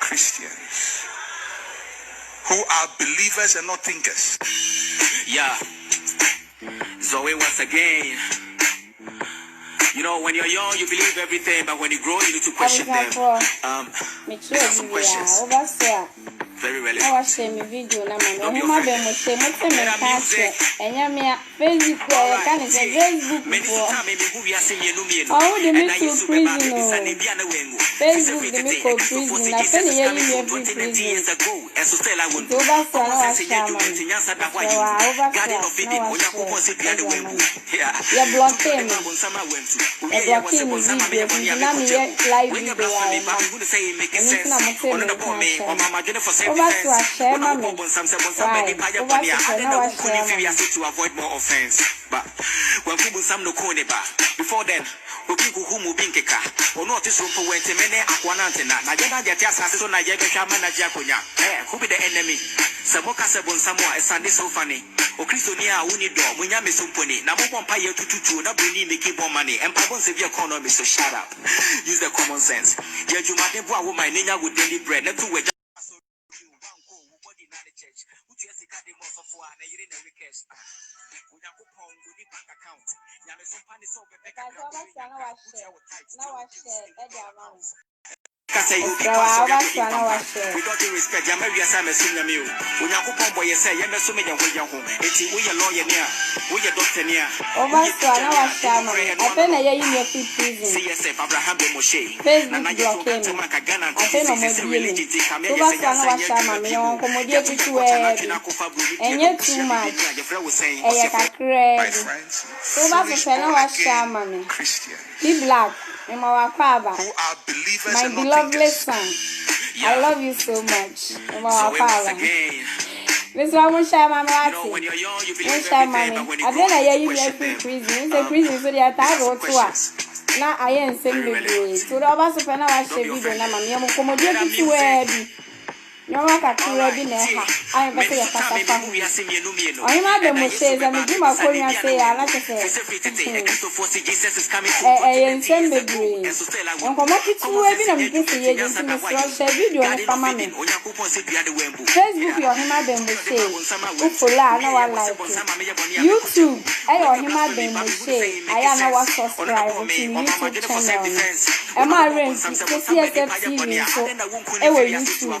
Christians who are believers and not thinkers. Yeah. Zoe once again. You know, when you're young, you believe everything, but when you grow, you need to question them. There are some questions. Very relevant. I watch me video na mama. Omo ma be mo se mo te me ka che. Enya me Facebook e ka ne se Facebook for. Oh, the me to prison. Facebook the me ko prison. Na fe ne ye me every prison. Do ba so na wa sha ma. Ya block him. E block him video. Na me live video. Over to a share, mammy. To avoid more offense. But when people some no corner before then, who moving keka or not is rope went to many aquanantena. Najana Jatias so Najaga Manajaconia. Who be the enemy? Samoka Sabon Samoa, a Sunday so funny. O Christonia, Unido, Munyami Sumponi, Namon Paya to Nabuni, making more money, and Pabon Severe economy, so shut up. Use the common sense. Yajumate woman, Nina with daily bread, not to wait. With all due respect, Yamaria Sam is in the mill. When you go boy, you say, you're so many of your home. It's we are lawyer near, we are doctor near. Over to an hour, Shama. I think I hear you fit prison. CSF Abraham de Moshe. Facebook blockade. I think I'm a religion. Over to an hour, Shama. Me on commodity to wear. And yet too much. I can credit. Over to an hour, Shama. Be black. My beloved son, I love you so much. This one will share my marty. Won't share money. I don't know you are prison. It's a prison, so they are tired to us. Now I am sending you. So the other person I share video. I'm a commodity to wear. No one can ready now. I am better at Papa. I am the most says, and you are calling and say, I like to say, I am sending you. And come up with 2 wedding and this year, you video on Pamani. Facebook, your him will say, Ufola, no one like YouTube, I or him will say, I am now subscribe to YouTube channel. Am I ready to see TV? So, I will YouTube.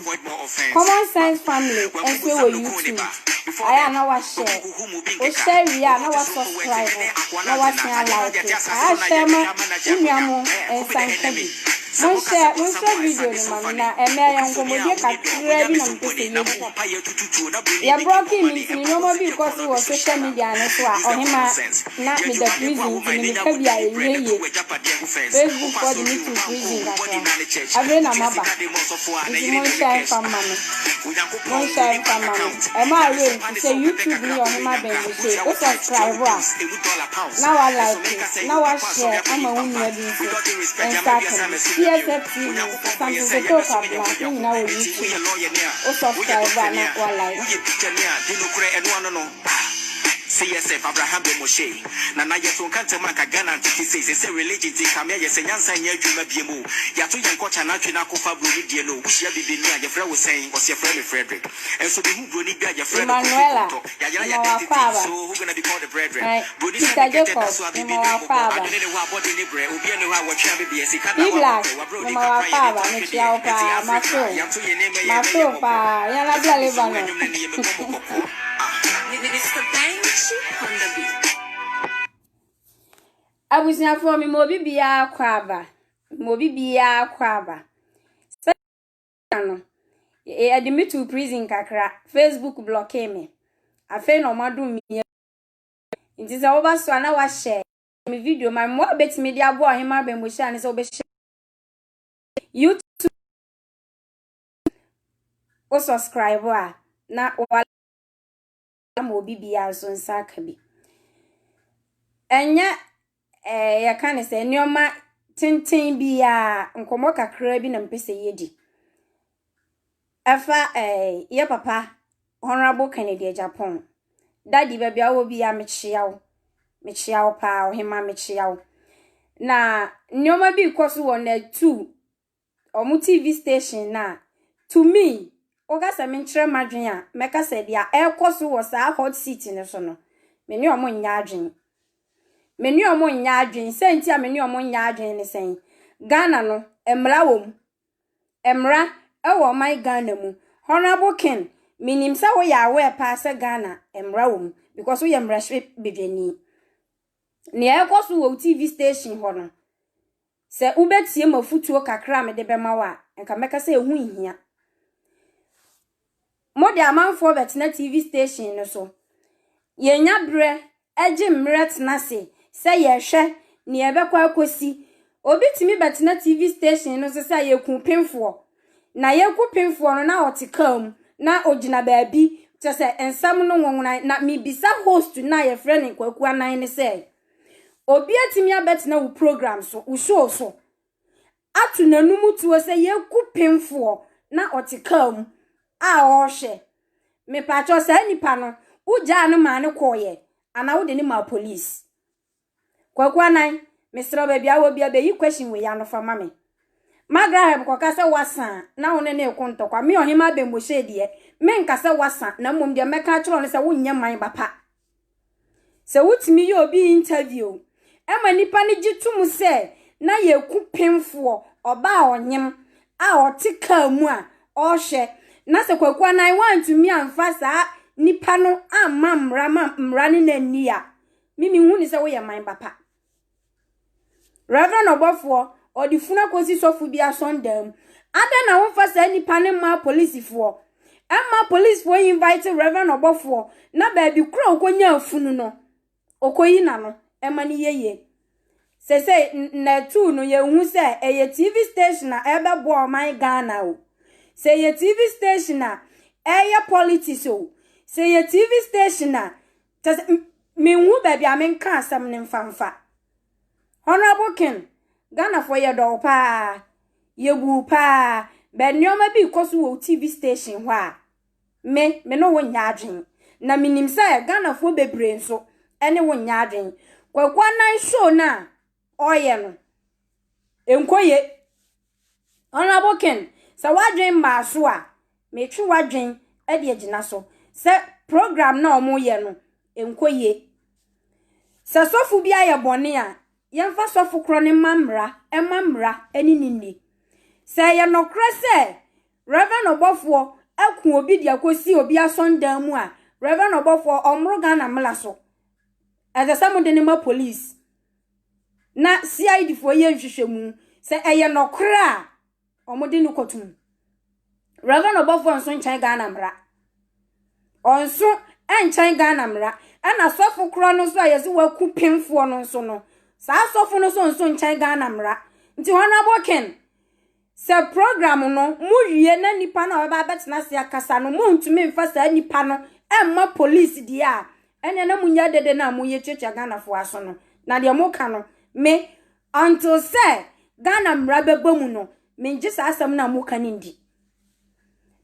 Common Sense Family, and we will YouTube. I am now share. We share, we are now subscribe. Now watching our live. I share my Umiamo and Sankabi. One share video, Mamma, and I am going to get ready on this. You are broken me, no more because you were social media and so on him, not with the prison in the Kabia. Facebook for the little prison. I bring a mother. It's one share from Mamma. One share from Mamma. Am I ready to say YouTube me on my baby? What's subscribe? Now I like it. Now I share. I'm a woman and start. CSF TV, something to talk about, you know, you subscribe and one like. CSF Abraham de Moshe. Nana Yaton Cantamanca Ghana says it's a religion. Kamia Yasansa Yajuma Bimu. Yatu Yankocha Natina Kofa Bruni Diano, which you did near your friend was saying was your friend Frederick. And so the who Bruni got your friend Manuela. So who's going to be called the brethren? Bruni Jacob, Mama Papa. I didn't want body libre, Ubiano, what Chabi be as he can't have Mama Papa, Michelle, my sofa, Yana Galivano. I was now for me Moby Bia Quaba. Moby Bia Quaba. I admit to prison Kakra. Facebook block me. I feel no more do me. It is over so I was share my video. My more bet media boy him have been with and so be YouTube or subscriber. Now Moby Bia so Sakabi. And yet, ya can say, Nyoma tintin bia, nkomo kakra bi na mpese yedi. Afa, ye papa, Honorable Kennedy Japan. Daddy baby, I will be a Michiao pa, or hima Michiao. Na, nyoma bi kosu one 2 or TV station na, to me oga se me nkyere madwen a meka se dia ekoso wo sa hot seat ne so no me ni omo nya adwen senti a me ni omo nya adwen ne sen Ghana no emra wom emra ewo my Ghana mu honorable king minim sa wo ya we pa se Ghana emra wom because we emra hwe bedwani ne ekoso wo TV station ho no se ubetie mafutuo kakra me de bema wa enka meka se ehu ihia mode amanfo betina TV station no so yenya bre eje mret na se ye hwe ne ebekwa akosi obi timi betina TV station no so se yeku pemfo na yeku pemfo no na otikam na ogina baabi te se ensam no nwonwona na mibisa host na ye friend kwaku anan ne se obi atimi abetina wo program so wo show so atu nanum tuo se yeku pemfo na otikam a ohwe me pacho sa nipa no uja no ma ne koye ana wo de ni ma police kwakwanan mesra ba bia wo bia be yi question we ya no fa mame magra heb kwa kasa wasan na wo ne ne konto kwa me ohima be mo shedie me nkasa wasan na mom de meka chiro ne se wo nya man bapa se wutimi ye obi interview ema nipa ne gitum se na ye ku pemfo oba onyem a otika mu a ohwe na se kwakwanan want me amfa sa nipa no amma mra ne nani a mimi hu ni se wo ye man bapa Reverend Obofo odifuna kosi sofu bia sondam ada na wo fa sa nipa ne ma police fo emma police fo invite Reverend Obofo na ba bi kura okonya afunu no okoyi na no emma ni yeye se na tu no ye hu se eye TV station na ebe bo my Ghana o se ye TV station na eye politics o se ye TV station na me hu ba bia me nka asam ne mfamfa Honorable King Ghana for your do pa ye bu pa be nyoma bi koso wo TV station hwa me no wo nya adwen na minim say Ghana for bebre nso ene wo nya adwen kwakwa nan show na oye no enkoye Honorable King sa wadwen ma so a me twi wadwen e de agina so se program na omo ye no enkoye sa sofu bia ye bone a yemfa sofu kro ne mamra eni nini se ye nokre se Reverend Obofo aku obi dia kosi obi asondan mu a Reverend Obofo omro Ghana mla so as some de ma police na CID fo ye nhwehwemu se eye nokre a omode ni kotum Reverend Obofo nso nchan Ghana mra onso enchan Ghana mra ana sofu kro no so ayezi waku pemfo no nso no sa sofu no so nchan Ghana mra nti Honorable King se program no muwie na nipa na oba betina se akasa no muntumi mfa sa nipa no emma police dia ene na munya dede na muye checha Ghana fo aso no na de moka no me until say Ghana mra bebamu no menji sa asam na moka ni ndi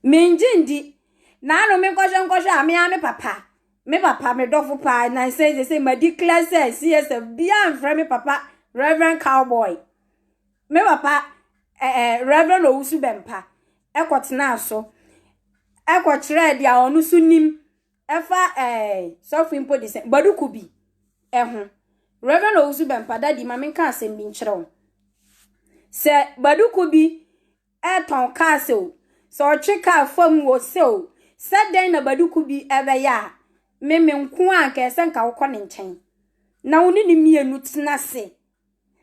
menji ndi na no me nkosha ame papa me papa me dofo pa na say ma declare say CSF bia mfra me papa Reverend Cowboy me papa Reverend Owusu Bempa ekotena so ekotire dia onu sunim efa sofu impo de baduku bi eho Reverend Owusu Bempa dadi ma menka asem bi nkyerɛw se baduku bi eton ka se o so otweka fam wo se o se den na baduku bi ebe ya memenku anka ese nka wokɔ ne nkyɛn na woni ni mienu tena se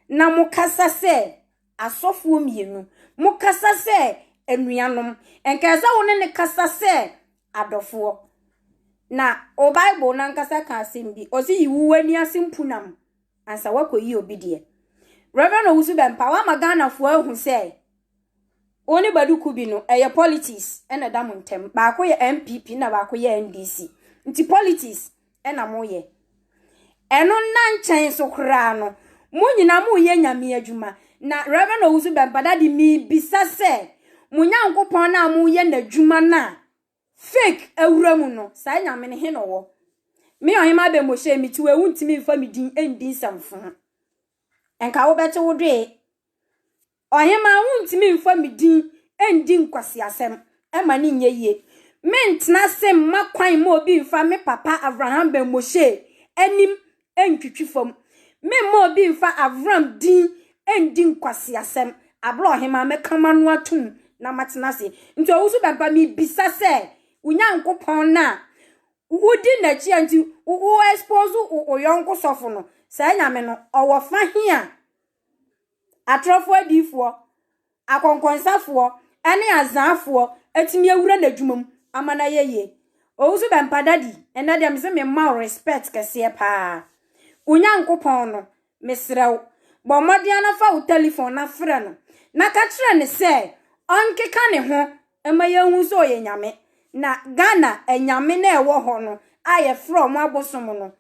na mukasa se asofuo mienu mukasa se enuanom enka ese woni ne kasa se adofo na o Bible na nkasa ka asembi osi yiwuwani asempunam ansa wakoyi obidie Reverend Owusu Bempa wa magana fo ahu se oni baduku bi no eye politics ena da montem ba ko ye MPP na ba ko ye NDC nti politics ena moye eno na nchen so kra no munyina mu ye nyame adwuma na Reverend Owusu Bempa dadi mi bisa se munyankopon na mu ye n'adwuma na fake awuramu no sa nyame ne he no wo me ohima be mo hye mi ti wewu ntimi mfa mi din endin samfo enka wo bete wo dwe ohima wu ntimi mfa mi din endin kwasi asem ma ni nye ye mentna se ma kwan ma obi mfa me papa Abraham ben Moshe enim entwitwi fam me ma obi mfa Avram din endin kwase asem abro hema me kama no atum na matena se nti owusu bempa mi bisa se unyankopon na wudi na chi anti wo expose o yonko sofo no sa nyame no owo fa hia atrofo adifo akonkonsafo ene azanfo atimi awura na dwumam amana yeye owusu bempa dadi ena dem se me ma respect kese pa unyankopon no mesrew bo modia na fa o telephone na frɛ no na ka kire ne se onkeka ne ho emaye hu so ye nyame na Ghana enyame na ewo ho no aye from abosom no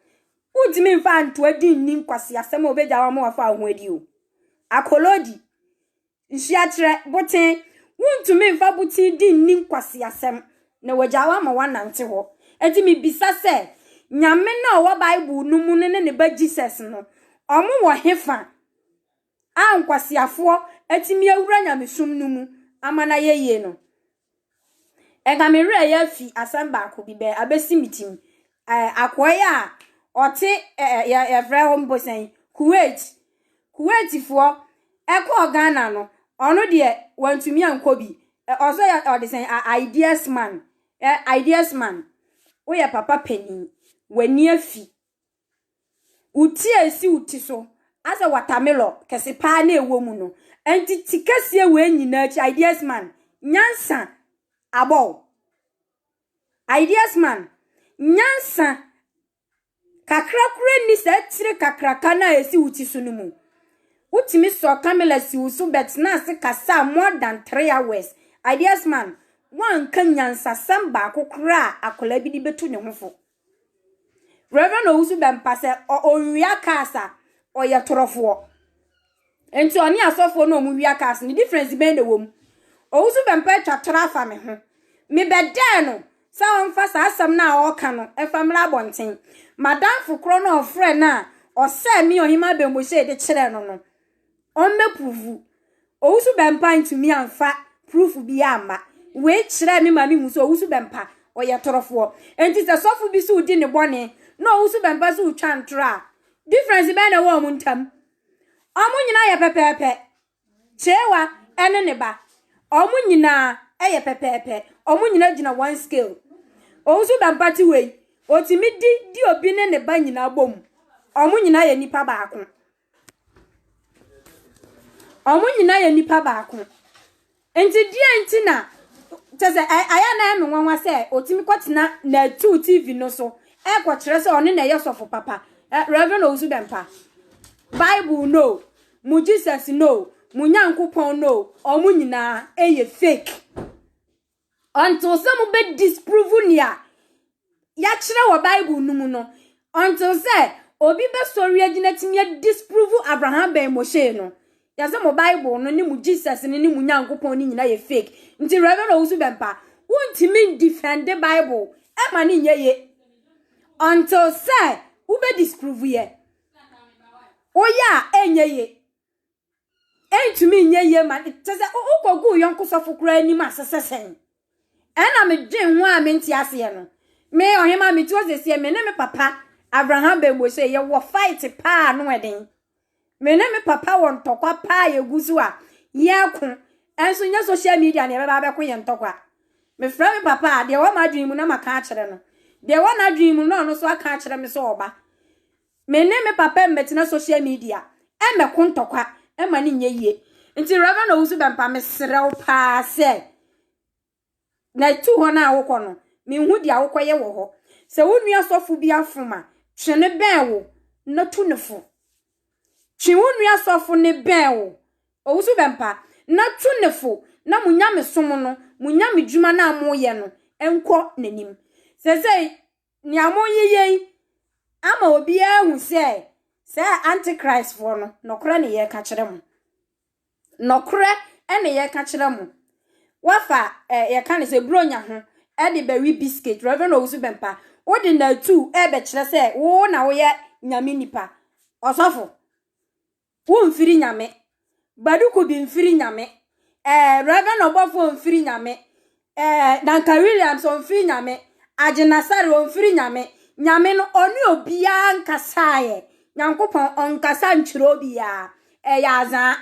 udimi mfa nto adi nni nkwase asem obeja wa mo afa ho adi o akolodi nhia kire boten wuntumi mfa buti di nni nkwase asem na waja wa ma wanante ho edi mi bisa se nyame na wo Bible no mu ne ba Jesus no omo wo hefa ankwasiafo atimi awura nyamesum no mu amana yeye no egamere ya fi asamba akobi be abesi mitim akoya ote ya vra hombosen Kuwait fo eko Ghana no ono de wantumi ankobi ozo ya odesen ideas man wo ya papa peni wani afi uti esi uti so asa watermelon kese pa na ewo mu no enti tikase we nyina chi ideas man nyansa abo ideas man nyansa kakra kure ni se tire kakraka na esi uti so no mu utimi so kamela si usu bet na se kasa more than 3 hours ideas man wan kan nyansa samba kokra akola bi di betu ne hofo Reverend Owusu bempa se onwia kasa oye torofo enti oni asofo no mu wia kasa ni difference ben de wom Owusu bempa twatora afa me ho me bede no sa onfa sa asam na oka no efamra bonten madam fukro no ofre na ose mi ohima bembohye de kire no no on me prove Owusu bempa ntumi anfa proof bi ama we kire mi ma mi hu so Owusu bempa oye torofo enti se sofo bi su di ne bone no Owusu bempa su twantra difference be na wo muntam omu nyina ye pepepe chewa ene ne ba omu nyina eye pepepe omu nyina gina one scale Owusu bempa ti we otimi di obi ne ba nyina bom omu nyina ye nipa baako omu nyina ye nipa baako enti die enti na tese aya na eme nwanwa se otimi kwatena na 2 TV no so e kwa kire se one na ye sofo papa Reverend Owusu bempa Bible no mu Jesus no mu nyankopon no omu nyina eye fake until some be disprove nia ya kire wo Bible no mu no until say obi be story agina timia disprove Abraham ben Moshe no ya se mo Bible no ni mu Jesus ni mu nyankopon ni nyina ye fake nti Reverend Owusu bempa wontimi defend the Bible e ma ni nyeye until say ube disprove ye oya enyeye entumi nyeye ma tese ukogu yonko sofokura ani ma sesesen ena me dwen ho a me ntiase ye no me ohema me tuo sese me ne me papa Abraham be Moshe ye wo fight pa no eden me ne me papa won tokwa pa ye gusu a ye ko enso nya social media ne be ba be ko ye ntokwa me fra me papa de wo ma dwen mu na maka a kire no de wo na dwen mu no so aka a kire me so oba me ne me papa metina social media e me ko ntokwa e ma ni nyeye nti Reverend Owusu bempa me serew pa se na tu ho na awoko no me hu dia awoko ye wo ho se wonu asofu bi afoma twene ben wo na tu ne fo twi wonu asofu ne ben wo Owusu bempa na tu ne fo na munya me som no munya me dwuma na amoye no enko nanim se ni amoye ama obi ahu se antichrist for no nokra ne ye ka kire mu nokra ene ye ka kire mu wafa ye ka ne se bronya ho e de bawi biscuit Reverend Owusu bempa wo de na tu e be kire se wo na wo ye nyame nipa osofo wo mfiri nyame baduko bi mfiri nyame Reverend Obofo mfiri nyame Danka Williams on free nyame Ajenasari on free nyame nyame no oni obia nkasaye nyankopon onkasa nchiro bia yaza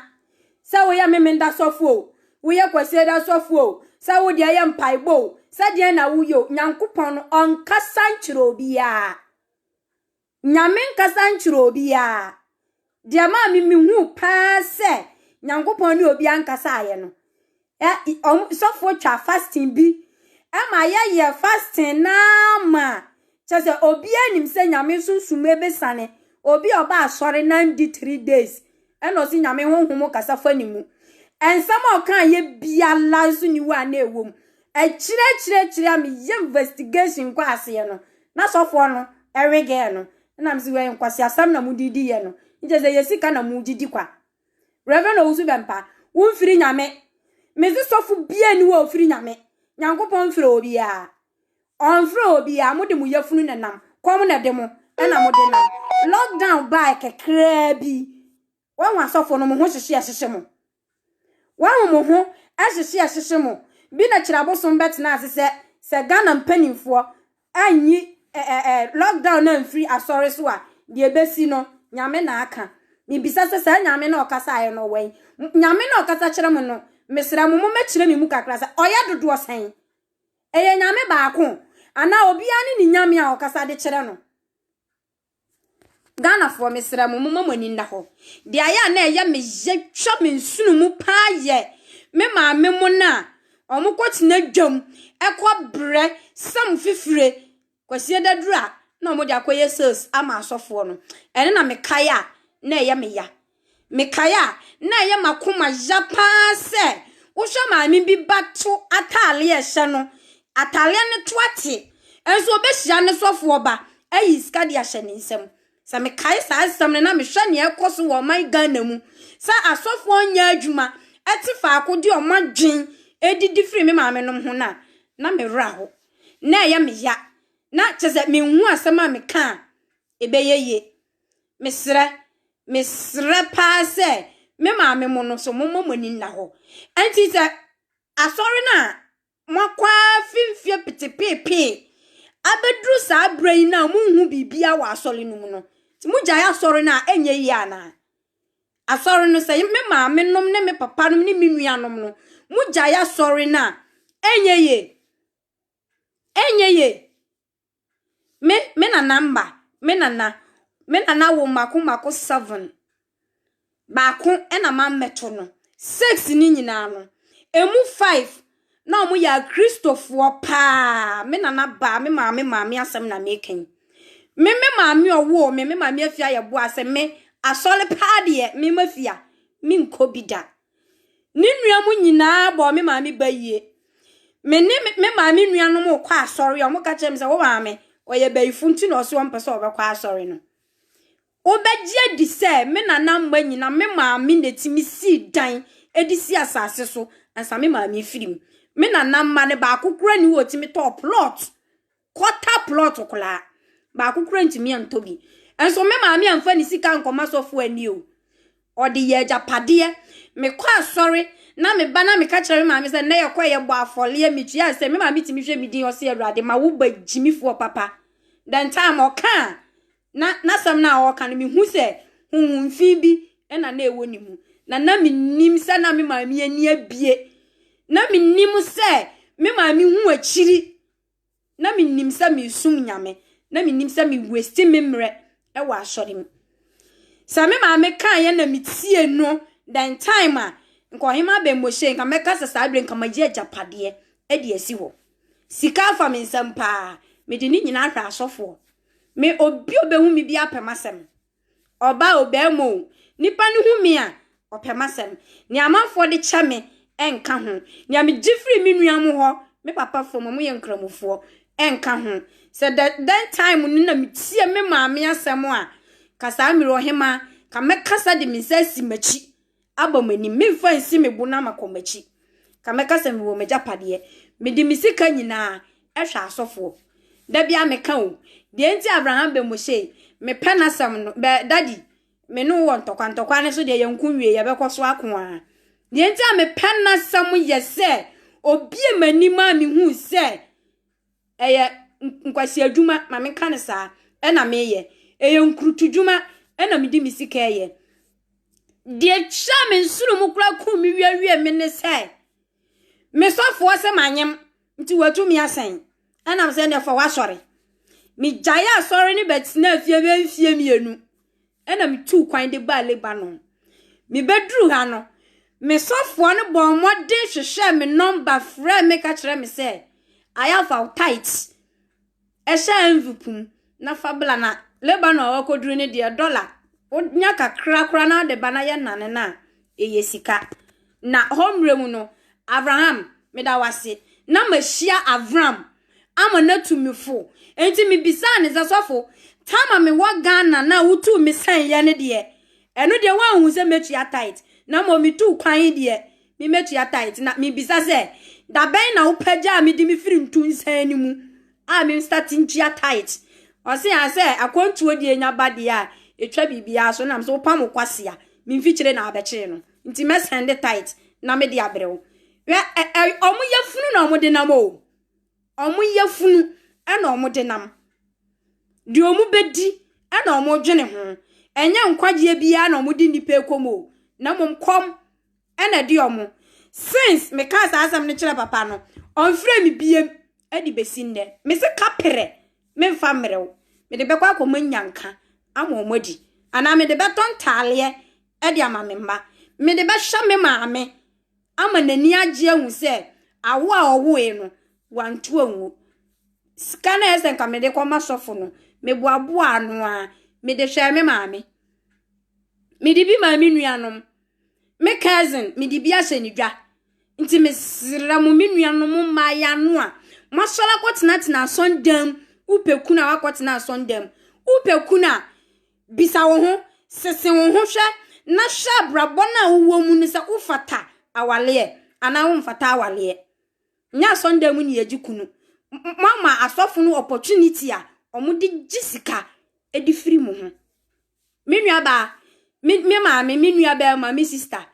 sa wo ya memenda sofo wo ya kwaseda sofo sa wo dia ya mpaibo sa dia na wo yo nyankopon onkasa nchiro bia nyame nkasa nchiro bia dia ma mi hu pa se nyankopon ni obia nkasaye no sofo twa fasting bi ama ye fasting na ma chese obi anim se nyame sunsume besane obi oba asore 93 days eno si nyame honhom kasa fanimu ensam okan ye biala so ni wa na ewom chire am ye investigation kwa ase no na sofo no ewege no na msi we nkwasi asam na mudidi ye no chese yesika na mudidi kwa reverend owusu bempa wonfiri nyame mezi sofu bia ni wo ofiri nyame nyankopon firi obia onfiri obia mode mu yafunu nanam kom na demo na mode nam lockdown by kekra bi wanwa sofu no mo ho hyehye mo wanwo mo ho hyehye mo bi na kirabosom betna ase se Ghana mpanimfo anyi lockdown na mfiri asori so a de ebesi no nyame na aka mi bisa se nyame na okasa aye no wen nyame na okasa kire mo no mesra mo mekire mi mu kakra sa oya dodo sen eye nyame baako ana obia ni nyame a okasa de kire no Ghana for mesra mo mamani nda ho de aya na eye me ye twa me nsunu mu pa ye me maame mo na omokotina dwam ekwa sam fifire kwase dadura na omo de akoye sales ama asofo no ene na mekaya na eye me ya mekaya na eye makoma japa se wo hwa maame bi bato atale ye hye no atale ne toate enso obehia ne sofo ba ayi skadi ahye ne nsem sa mekaya sa asem ne na mehwa ne ekoso wo man Ghana mu sa asofo nya adwuma etifa akodi o madwen edidi firi me maame nom ho na mewra ho na eye me ya na chese me hu asem a meka ebeyeye mesre pa se me maame mo no so momani na ho anti se asori na makwa fimfie petepepe abedru sa brain na mu hu bibia wa asori no mu no ti mu jaya asori na enye yi ana asori no se me maame nom ne me papa nom ne me nuanom no mu jaya asori na enye ye me na number me na wo mako 7 baako ena ma meto no 6 ni nyina no emu 5 na omo ya Christopher pa me na ba me maame asem na meken me maame owo me maame afia ye bo asem me asole pa de me mafia me nkobida ni nuamu nyina bo me maame bayie me maame nuanu mo kwa asori o mo ka chem se wo maame oye bayifu nti no so mpese obekwa asori no obejie di se me nana mma nyina me maame netimi si dan edisi asase so ansa me maame firim me nana mma ne ba akukura ni wotimi top plot quarter plot kola ba akukura ntimi antobi enso me maame amfa ni sika nkoma sofo ani o odi ye japade me kwa asori na me ba na me ka kire me maame se na ye kwa ye bo afole me tua se me maame timi hwe me din o se awrade ma wo ba jimifo papa dan time oka na sam na oka no me hu se hunfi bi ena na ewo ni mu na me nim se na me maame ani abie na me nim se me maame hu akiri na me nim se me sum nyame na me nim se me waste memre e wa asori m sa me maame kan ye na me tie no dan time a nko hima be moshe nka meka se sa bre nka magie japade e de asi ho sika fa me nsampa me de ni nyina hwa asofo me obi obehu mi bi apemasem oba obemo nipa ni hu mi a opemasem ni amanfo de che me enka ho ni am gifri mi nuam ho me papa fo mo ye nkramofo enka ho se that time ni na mi tie me maame asem a kasa mi ro hema ka me kasa de mi sasi machi abamani me fa nsi me bu na makomachi ka me kasa mi wo me japade me di mi sika nyina ehwa asofo da bia me ka o de enti Abraham be Moshe me penasam no be daddy me no won tokwa ne so de yanku wie ye be koso ako a de enti a me penasam yese obie mani ma mi hu se eye nkwasi adwuma ma me kan sa e na me ye eye nkrutudwuma e na me di mi sika ye de cha me nsuru mu kura ku mi wiawie me ne se me sofo se manyem nti watu mi asen e na me se ne fa wa sori mi jaya sori ni bet na fie be fie mienu e na me tu kwan de ba Lebanon mi bedru ha no me sofo ne bon mode hwehwe me number frɛ me ka kire me se ayafa tight e sha envupum na fabla na Lebanon wakoduru ne de dollar onya kakra na de bana ye nane na eye sika na homre mu no Abraham me da wase na machia Avram ama na tumifo enti mi bisa ne zasofo tama me wa Ghana na wutu mi san ye ne de eno de wa hu se metua tight na mo mi tu kwan de mi metua tight na mi bisa se da ben na upaja mi di mi firi ntu nsan ni mu a mi starting tia tight o se ya se akwantu odi enya bade a etwa bibia so na so pam kwase a mi mfikire na abekire no nti me send tight na me de abrewo omu yefunu na omu de nam o omu yefunu e na omu de nam di omu bedi e na omu dwene ho enya nkwaje bia na omu di nipa ekomo na mom kom e na di omu since me ka sa asam ne kire papa no onfre mi biem e di besinde me se kapere me mfa mrew me de bekwa akomanyanka ama omodi ana me de beton taale e di ama me mba me de be hwa me maame ama nani agye hu se awo a owo no wantu anwu skana esen ka me de koma sofo no me boabo anu a me de hwa me maame me de bi maame nuanom me cousin me de bi asenidwa nti me sira mu me nuanom ma ya no a masola kwotena sondam upekuna wakotena sondam upekuna bisa wo ho sese wo ho hwe na hwa brabona wo mu ni se ufata awale ana wo mfata awale nya sondam ni yagikunu mama asofo no opportunity a omudi gisika edi free mu ho me nua ba me maame me nua ba ma me sister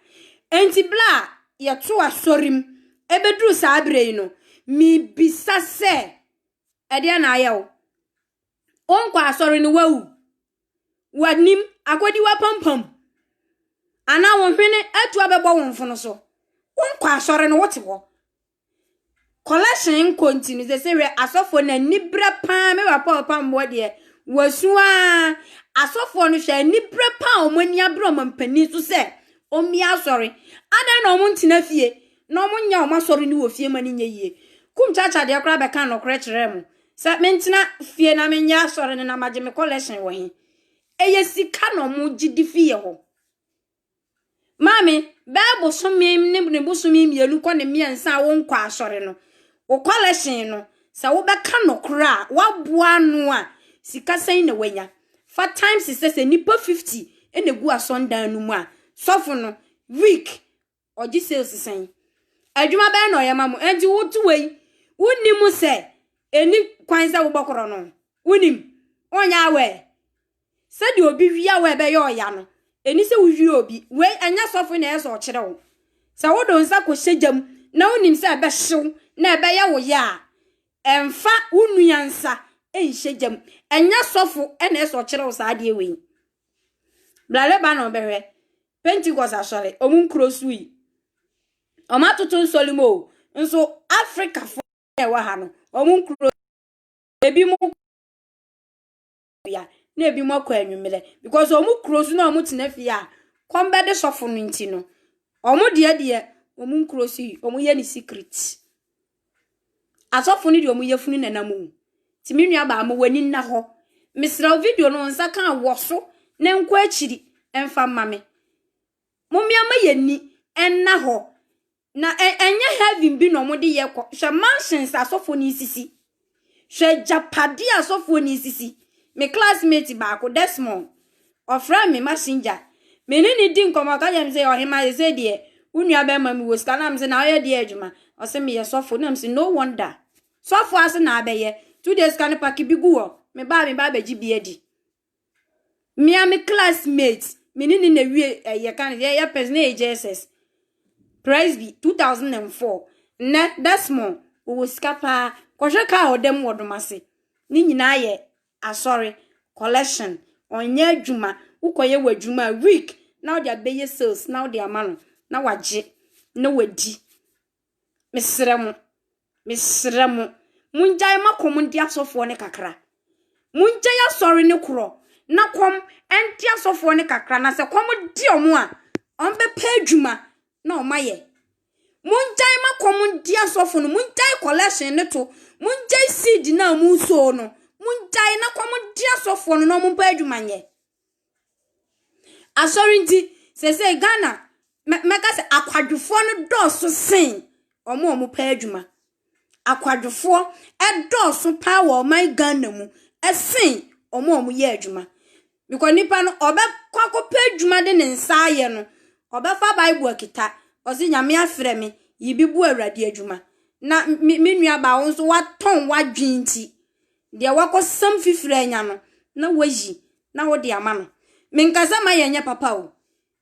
enti bla ye to asorim ebedru sa abrei no mi bisa se ede na ayew onkwa asori no wawu wanim agodi wa pampam ana won hwene atu abebo won fono so onkwa asori no wote wo collection continue se we asofo na nibra pa me wa papa mbo de wasua asofo no hwe nibra pa omani abro mampani so se omi asori ana na omuntina fie na omunya omasori ni wo fie mani nyeyie kum chacha de kra be kan no kra kire mu se mentina fie na menya asori na maje me collection wo he eye sika no mu gidi fie ho mami bebo so ne busumi mielu ko ne miensa wo nkwa asori no wo collection no se wo be kan no kra wa boa no a sika san na wanya for times se nipa 50 enegu asondan no mu a sofo no week oji sales san adwuma be na oyama mu enti wotu wei wonimu se eni kwanza wo bokoro no wonim onya we se de obi wia we be yo ya no eni se wuwi obi we anya sofo na eso kire wo se wo do nsa ko hyejam na wonim se be hyew na be ya wo ya emfa unuansa enhyejam anya sofo na eso kire wo sa de we blale ba no behwe Pentecost asole omun krosui omatoto solimo nso Africa fo e wa ha no omun kro ebi mu ya na ebi mu akọ anwumele because omun krosu na omun tenafi a kombe de sofo no nti no omun de omun krosui omun ye ni secret asofo ni de omun ye funu nanamu ti mi nua ba mo wani na ho misra video no nsa kan woso na nko akiri emfa mame Mumiama yeni enna ho na enye heavy bi no mo de ye ko hwe mansions asofo ni sisi hwe japadi asofo ni sisi me classmate ba ko Desmond ofra me messenger me ni di nkomo ka yem say ohima ye say de unua be ma mi wo ska na me say na ye de adwuma o say me ye sofo na me say no wonder sofo ase na abeye 2 days kan pack bi guo me ba gi bi edi me am classmate Minini ne ye kan ye person JSS Presby 2004 ne that's more wo skapa kohwe ka odem wodomase ni nyina ye asori collection onye adwuma ukoye wadwuma week now they beye sales now they amano na waje na wadi mesremu munjai makom ndi asofo ne kakra munjai asori ne kro na kom enti asofo ne kakra na se kom di omo a onbe pa adwuma na omaye munjai makom ndi asofo no munjai collection ne to munjai seed na muso no munjai na kom ndi asofo no mo pa adwuma nye asori ndi se Ghana meka se akwadwofo no doso sen omo pa adwuma akwadwofo doso pa wo my Ghana mu esen omo ye adwuma because nipa no obe kwako pa adwuma de ne nsa aye no obe fa bible akita osi nyame afre me yibibu awrade adwuma na menua ba wo so waton wadwinti de wakosam fifire anya no na wayi na wo de ama no menkasa ma ye nya papa o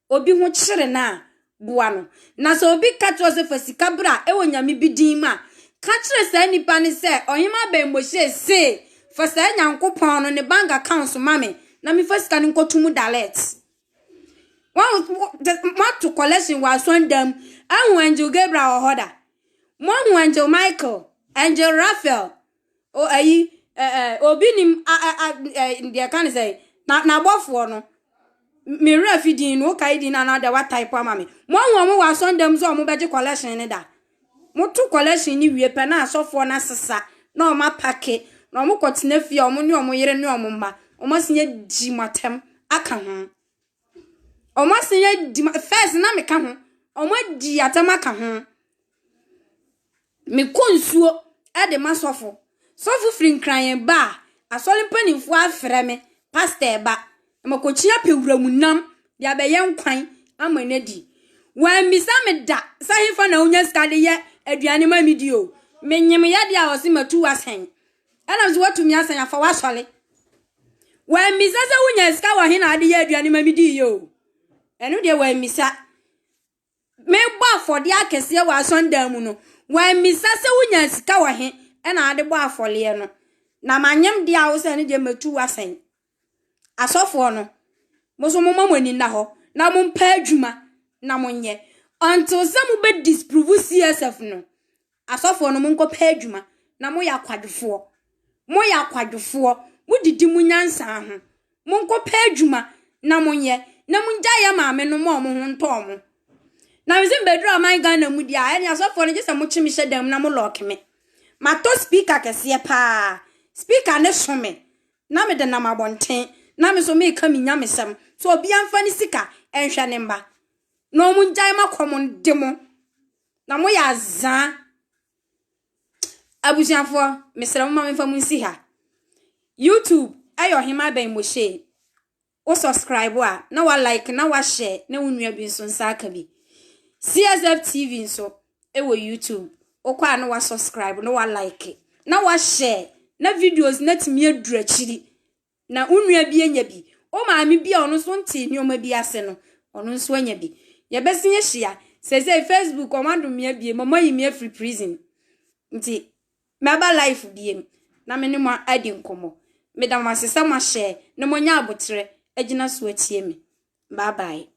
obi ho kyere na bua no na so obi katro se fasika bra e wonyame bidin ma ka kyere sa nipa ne se oyema ba mboshe se fasa nyankopon no ne bank account mame na mi fasika ne nkotumu dalet what to collection was one them and Angel Gabriel or Hoda one Angel Michael Angel Raphael o ayi obinim in the can say na bofo no me refidin no kaidi na na what type of mame one was on them so mo beje collection ne da mo to collection ni wie pe na asofo na sesa na o ma pake na mo kotena fie o mo ne o mo yere ne o mo mma o mo senye di matem aka ho o mo senye di first na me ka ho o mo di atem aka ho me konsuo e de masofo sofo firi nkran ba asole mpanimfo afre me pastor ba makochia pewuramu nam de abeye nkwan amanadi wan misa me da sahifa na onya skade ye aduane ma medio menyem ya de a wose matu asen ana zo watumi asen afa wasole wan misa se wonya ska wa he na ade ye aduane ma medi yo enu de wan misa me gbo afode akese wa sondam no wan misa se wonya ska wa he na ade gbo afole no na manyem de a wose ne de matu asen asofo no moso mo mamani na ho na mo mpa adwuma na monye until some be disprove CSF no asofo no mo nkopa adwuma na mo ya kwadwofo mo didi mu nyansa ho mo nkopa adwuma na monye na munja ya maame no mo ho nto na wizin bedro my Ghana mu dia ene asofo no gese mo chimishe dam na mo lock me mato speaker kese pa speaker ne some na me de na mabonten na me so me ka minya mesem so obi amfa ni sika enhwe ne mba no mu njai makom demo na mo ya za abusiafo mesere mo ma me fa mu nsi ha YouTube ayo hima ben mo she o subscribe a na wa like na wa share na wonua bi nso nsa aka bi CSF TV nso e wo YouTube o kwa na wa subscribe na wa like na wa share na videos na timi adura chiri na unua bi enya bi o maami bi a ono so nti nyoma bi ase no ono so anya bi ye besinye hia se Facebook o mando me bi mama yi me free prison nti meba life bi na me ne mo adi nkomo me da masesa ma share na mo nya abotre agina so atie me bye bye.